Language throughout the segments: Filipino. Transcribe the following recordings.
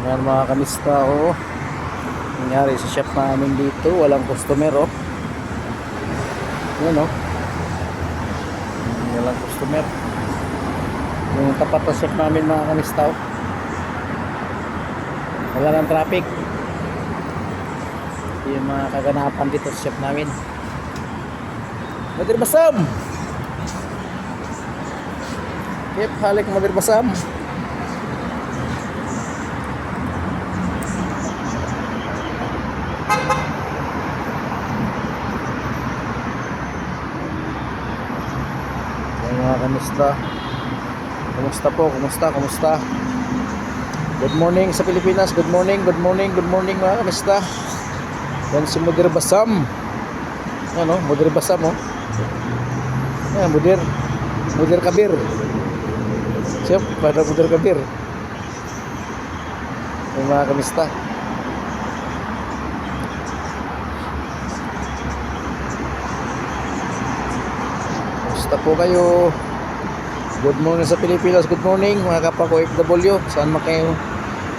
Yan mga kamista, oh. Nangyari sa shop namin dito, walang customer, oh. Yan, oh. Walang customer. Yung tapat na shop namin mga kamista, oh. Wala ng traffic. Yung mga kaganapan dito sa shop namin. Madir Basam! Yep, halik Madir Basam. Mga kamusta? Kumusta po? Kumusta? Good morning sa Pilipinas. Good morning mga kamusta? Yan si Mudir Basam. Ano? Mudir Basam, oh. Yan, Mudir Kabir. Siyap, pada Mudir Kabir. Yan mga kamusta? Kumusta po kayo? Good morning sa Pilipinas. Good morning mga kapwa ko OFW. Saan man kayo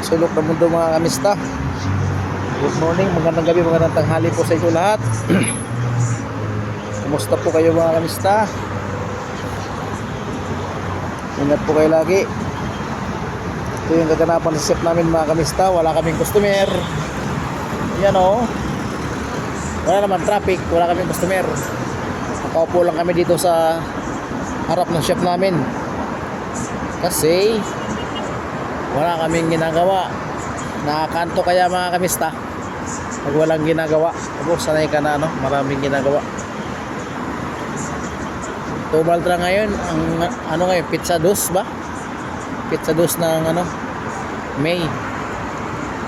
sulok ng mundo mga kamista. Good morning, magandang gabi, magandang tanghali po sa inyo lahat. Kumusta po kayo mga kamista? Ingat po kayo lagi. Ito yung kaganapan sa shop namin mga kamista. Wala kaming customer. Yan, o. Wala naman traffic, wala kaming customer. Nakaupo lang kami dito sa harap ng shop namin kasi wala kaming ginagawa. Nakakanto kaya mga kamista pag walang ginagawa. Ako sanay ka na, ano, maraming ginagawa. Tumaltra ngayon ang ano ngayon, pizza dos ba? Pizza dos ng ano, May.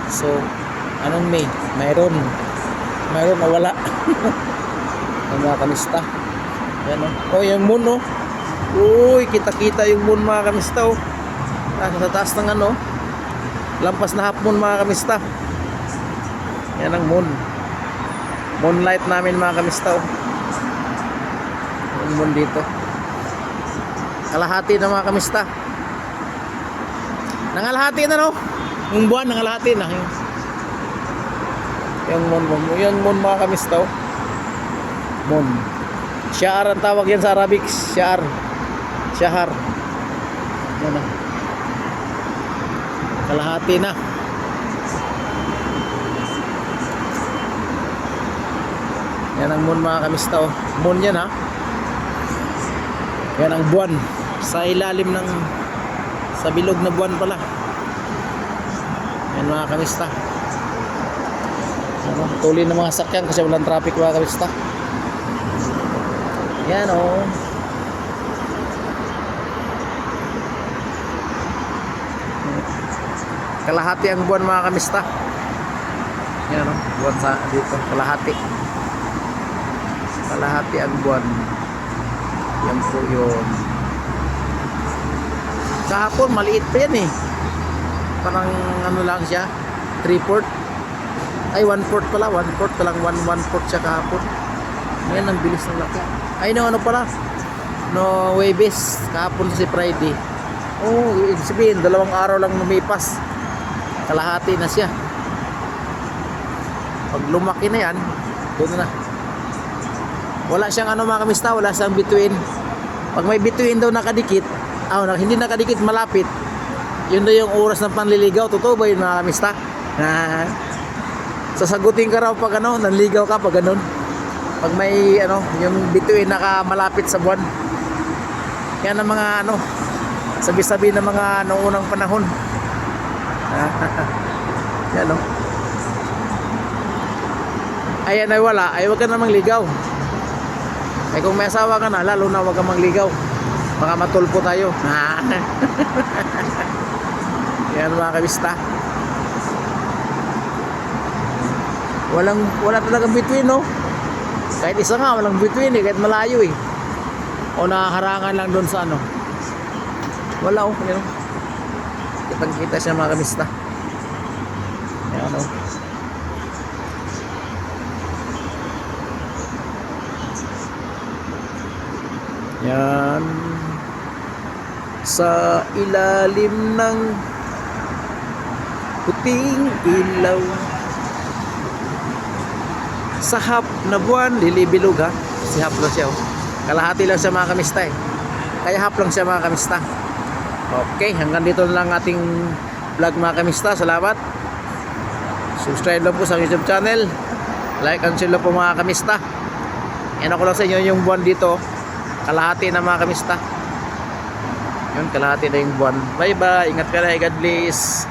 So anong May? Mayroon o wala. Ang mga kamista. Yan, oh, yung moon, oh. Uy, kita yung moon mga kamista, oh. Sa taas ng ano, lampas na half moon mga kamista. Yan ang moon. Moonlight namin mga kamista, oh. Yung moon dito. Kalahati na mga kamista. Nangalahati na, no? Yung buwan, nangalahati na. Yung moon mga kamista, oh. Moon. Syahar ang tawag yan sa Arabic. Syahar. Yan na. Kalahati na. Yan ang moon mga kamista, oh. Moon yan, ha. Yan ang buwan. Sa ilalim ng, sa bilog na buwan pala. Yan mga kamista. Ano, tuloy ng mga sakyan kasi walang traffic mga kamista. Yan, oh. Kalahati ang buwan mga kamista. Yan, oh. Buwan sa dito. Kalahati ang buwan. Yan po yun. Kahapon maliit pa yan, eh. Parang ano lang siya, 3/4. Ay 1/4 pala. 1/4 pa lang. 1/4 siya kahapon. Ngayon ang bilis ng laki. Ay no, ano pala, no, Huwebes, kahapon si Friday. Oh, ibig sabihin 2 araw lang lumipas, kalahati na siya. Pag lumaki na yan, doon na. Wala siyang ano mga kamista, wala siyang bituin. Pag may bituin daw nakadikit, hindi nakadikit, malapit, yun daw yung oras ng panliligaw. Totoo ba yun mga kamista? Sasagutin ka raw pag ano, nanligaw ka pag ganun. Pag may ano, yung bituin nakamalapit sa buwan. Yan ang mga ano, sabi-sabi ng mga noong unang panahon. Yan, no. Ayan ay wala, ay wag ka na mangligaw. Ay kung may asawa ka na, lalo na wag ka mangligaw. Baka matulpo tayo. Yan mga kabista. Wala talagang bituin, no. Kahit isa nga, walang bituin, eh. Kahit malayo, eh. O nakaharangan lang doon sa ano. Wala, oh. Yan, oh. Kitang-kita siya mga kamista. Yan, oh. Yan. Sa ilalim ng puting ilaw. Sa hap na buwan, lilibilog ha. Si hap lang siya oh. Kalahati lang siya mga kamista eh. Kaya hap lang siya mga kamista. Okay, hanggang dito na lang ating vlog mga kamista. Salamat. Subscribe lang po sa YouTube channel. Like and share lang po mga kamista. Yan ako lang sa inyo yung buwan dito. Kalahati na mga kamista. Yun, kalahati na yung buwan. Bye bye. Ingat ka na. God bless.